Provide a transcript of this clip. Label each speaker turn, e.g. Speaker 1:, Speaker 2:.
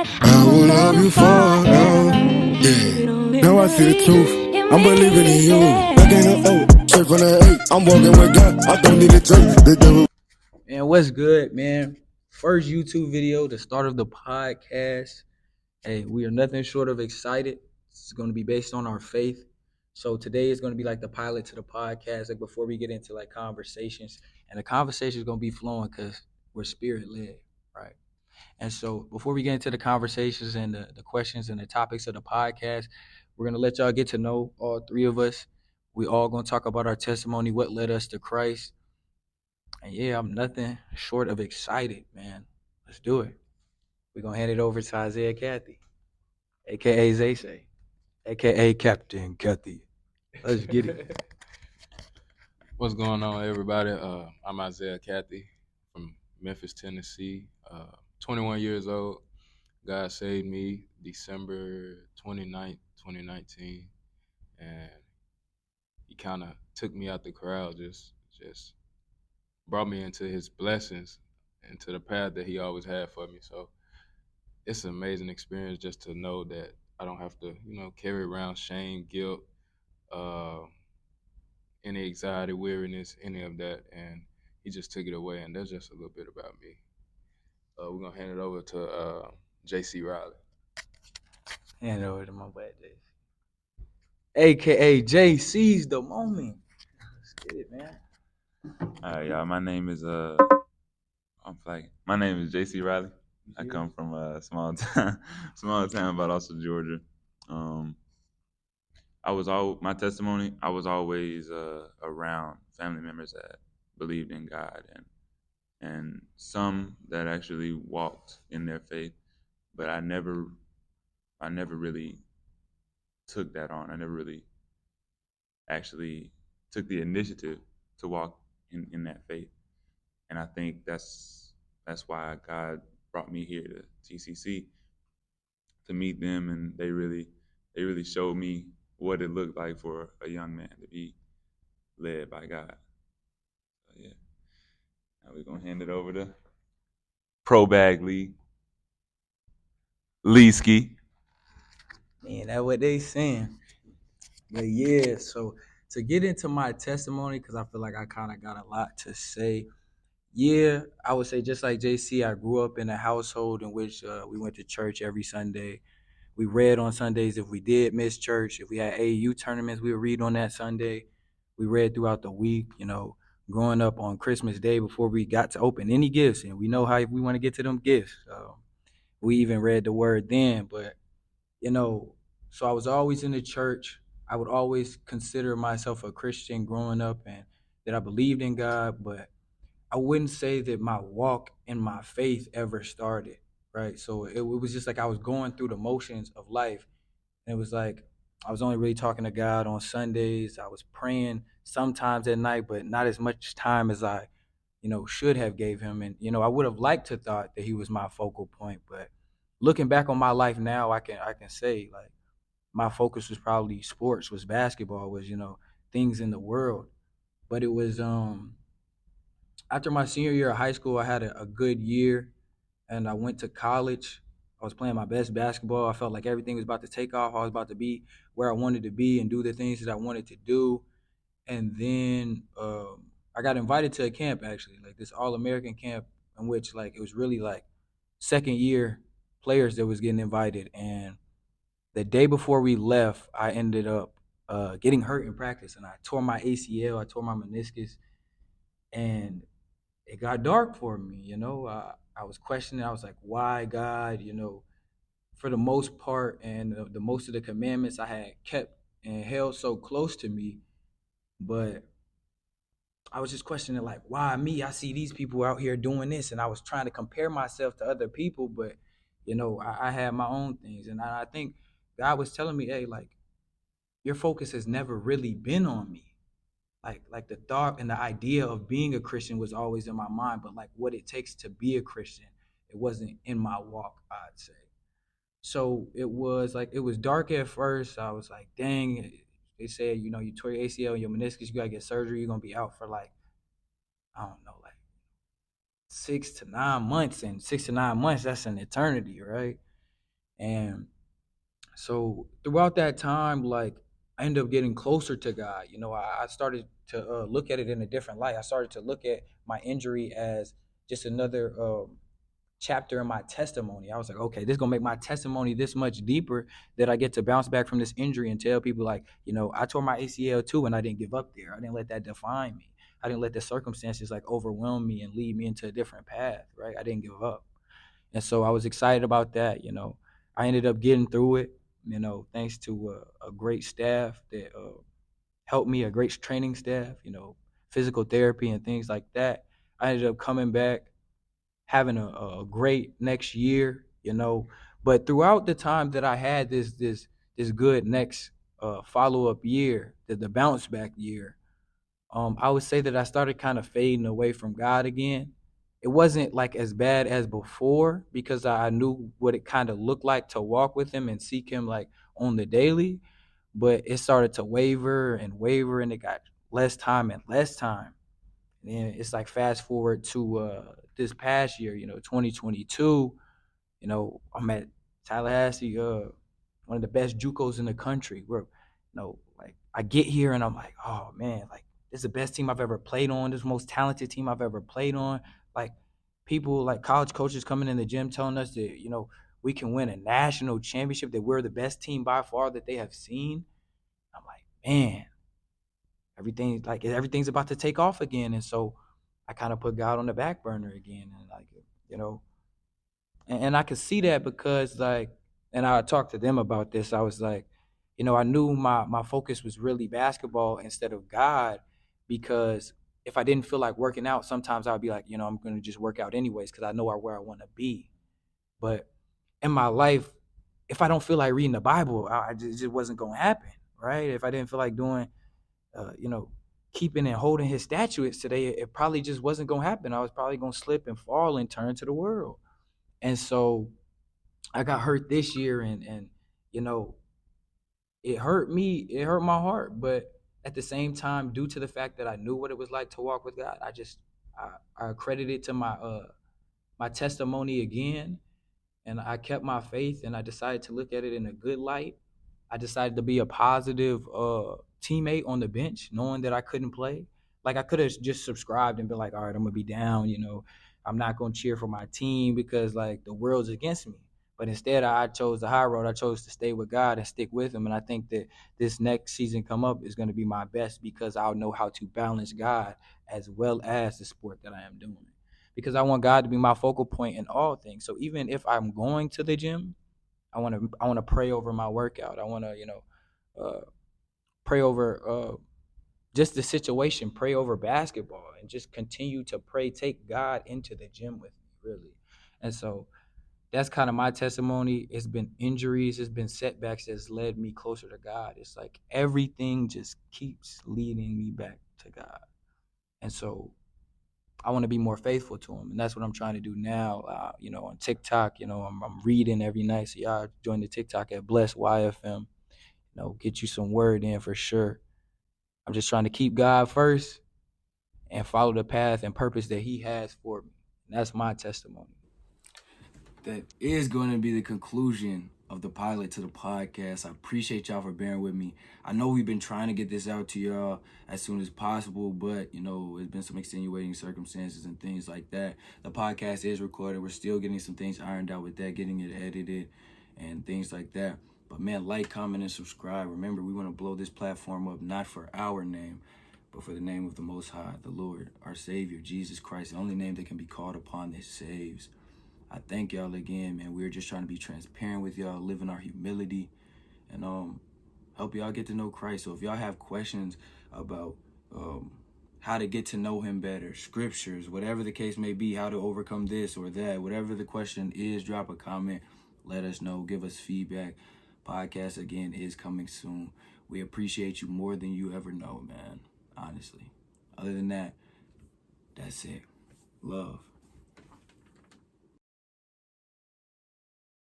Speaker 1: I will love you forever. Yeah. Now I see the truth. I'm believing in you. Back in the O, straight from the 8. I'm walking with God. I don't need a drink. The devil.
Speaker 2: Man, what's good, man? First YouTube video, the start of the podcast. Hey, we are nothing short of excited. It's going to be based on our faith. So today is going to be like the pilot to the podcast, like before we get into like conversations. And the conversation is going to be flowing because we're spirit led, right? And so before we get into the conversations and the questions and the topics of the podcast, we're going to let y'all get to know all three of us. We all going to talk about our testimony, what led us to Christ. And yeah, I'm nothing short of excited, man. Let's do it. We're going to hand it over to Isaiah Cathy, a.k.a. Zay, a.k.a. Captain Cathy. Let's get it.
Speaker 3: What's going on, everybody? I'm Isaiah Cathy from Memphis, Tennessee. 21 years old. God saved me December 29th, 2019. And he kind of took me out the crowd, just brought me into his blessings, into the path that he always had for me. So it's an amazing experience just to know that I don't have to, carry around shame, guilt, uh, any anxiety, weariness, any of that. And he just took it away. And that's just a little bit about me. We're going to hand it over to J.C. Riley.
Speaker 2: Hand it over to my bad days. A.k.a. J sees the moment. Let's get it, man.
Speaker 4: All right, y'all. My name is My name is J.C. Riley. I come from a small town, but also Georgia. My testimony. I was always around family members that believed in God, and some that actually walked in their faith. But I never really took that on. I never really actually took the initiative to walk in that faith. And I think that's why God brought me here to TCC to meet them, and they really showed me what it looked like for a young man to be led by God. So yeah, now we're gonna hand it over to Pro Bag Lee Ski.
Speaker 2: Man, that's what they saying. But yeah, so to get into my testimony, because I feel like I kind of got a lot to say. Yeah, I would say just like JC, I grew up in a household in which we went to church every Sunday. We read on Sundays. If we did miss church, if we had AAU tournaments, we would read on that Sunday. We read throughout the week, growing up on Christmas Day before we got to open any gifts. And we know how we want to get to them gifts. We even read the word then. But, so I was always in the church. I would always consider myself a Christian growing up and that I believed in God. But I wouldn't say that my walk and my faith ever started, right? So it was just like I was going through the motions of life. And it was like I was only really talking to God on Sundays. I was praying sometimes at night, but not as much time as I, should have gave him. And, I would have liked to thought that he was my focal point. But looking back on my life now, I can say like my focus was probably sports, was basketball, was, things in the world. But it was after my senior year of high school, I had a good year, and I went to college. I was playing my best basketball. I felt like everything was about to take off. I was about to be where I wanted to be and do the things that I wanted to do. And then I got invited to a camp, actually, like this All-American camp, in which like it was really like second year players that was getting invited. And the day before we left, I ended up getting hurt in practice, and I tore my ACL. I tore my meniscus, and it got dark for me. I was questioning. I was like, why God? For the most part, and the most of the commandments I had kept and held so close to me, but I was just questioning, like, why me? I see these people out here doing this, and I was trying to compare myself to other people, but I had my own things, and I think God was telling me, hey, like, your focus has never really been on me. Like the thought and the idea of being a Christian was always in my mind, but like what it takes to be a Christian, it wasn't in my walk, I'd say. So it was dark at first. I was like, dang, they said, you tore your ACL and your meniscus, you gotta get surgery, you're gonna be out for like, I don't know, like 6 to 9 months. And 6 to 9 months, that's an eternity, right? And so throughout that time, like, I ended up getting closer to God. You know, I started to look at it in a different light. I started to look at my injury as just another chapter in my testimony. I was like, okay, this is gonna make my testimony this much deeper, that I get to bounce back from this injury and tell people, like, you know, I tore my ACL too, and I didn't give up there. I didn't let that define me. I didn't let the circumstances like overwhelm me and lead me into a different path, right? I didn't give up. And so I was excited about that. You know, I ended up getting through it, you know, thanks to a great staff that helped me, a great training staff, you know, physical therapy and things like that. I ended up coming back, having a great next year, you know. But throughout the time that I had this good next follow up year, the bounce back year, I would say that I started kind of fading away from God again. It wasn't like as bad as before, because I knew what it kind of looked like to walk with him and seek him like on the daily, but it started to waver, and it got less time and less time. And it's like fast forward to this past year, you know, 2022. You know, I'm at Tallahassee, one of the best JUCOs in the country. Where, you know, like, I get here and I'm like, oh man, like, this is the best team I've ever played on. This is the most talented team I've ever played on. Like, people, like college coaches coming in the gym telling us that, you know, we can win a national championship, that we're the best team by far that they have seen. I'm like, man, everything's about to take off again. And so I kind of put God on the back burner again. And, like, you know, and I could see that because, like, and I talked to them about this. I was like, you know, I knew my focus was really basketball instead of God, because if I didn't feel like working out, sometimes I'd be like, you know, I'm going to just work out anyways because I know where I want to be. But in my life, if I don't feel like reading the Bible, it just wasn't going to happen, right? If I didn't feel like doing, you know, keeping and holding his statutes today, it probably just wasn't going to happen. I was probably going to slip and fall and turn to the world. And so I got hurt this year, and you know, it hurt me, it hurt my heart, but at the same time, due to the fact that I knew what it was like to walk with God, I credited it to my testimony again, and I kept my faith, and I decided to look at it in a good light. I decided to be a positive teammate on the bench, knowing that I couldn't play. Like, I could have just subscribed and been like, all right, I'm gonna be down, you know, I'm not gonna cheer for my team because, like, the world's against me. But instead, I chose the high road. I chose to stay with God and stick with him. And I think that this next season come up is going to be my best, because I'll know how to balance God as well as the sport that I am doing. Because I want God to be my focal point in all things. So even if I'm going to the gym, I want to pray over my workout. I want to, you know, pray over just the situation, pray over basketball, and just continue to pray, take God into the gym with me, really. And so that's kind of my testimony. It's been injuries, it's been setbacks that's led me closer to God. It's like everything just keeps leading me back to God. And so I want to be more faithful to him. And that's what I'm trying to do now. You know, on TikTok, you know, I'm reading every night. So y'all join the TikTok at Bless YFM. You know, get you some word in for sure. I'm just trying to keep God first and follow the path and purpose that he has for me. And that's my testimony.
Speaker 5: That is going to be the conclusion of the pilot to the podcast. I appreciate y'all for bearing with me. I know we've been trying to get this out to y'all as soon as possible, but, you know, there's been some extenuating circumstances and things like that. The podcast is recorded. We're still getting some things ironed out with that, getting it edited and things like that. But, man, like, comment, and subscribe. Remember, we want to blow this platform up, not for our name, but for the name of the Most High, the Lord, our Savior, Jesus Christ, the only name that can be called upon that saves. I thank y'all again, man. We're just trying to be transparent with y'all, live in our humility, and help y'all get to know Christ. So if y'all have questions about how to get to know him better, scriptures, whatever the case may be, how to overcome this or that, whatever the question is, drop a comment, let us know, give us feedback. Podcast, again, is coming soon. We appreciate you more than you ever know, man, honestly. Other than that, that's it. Love.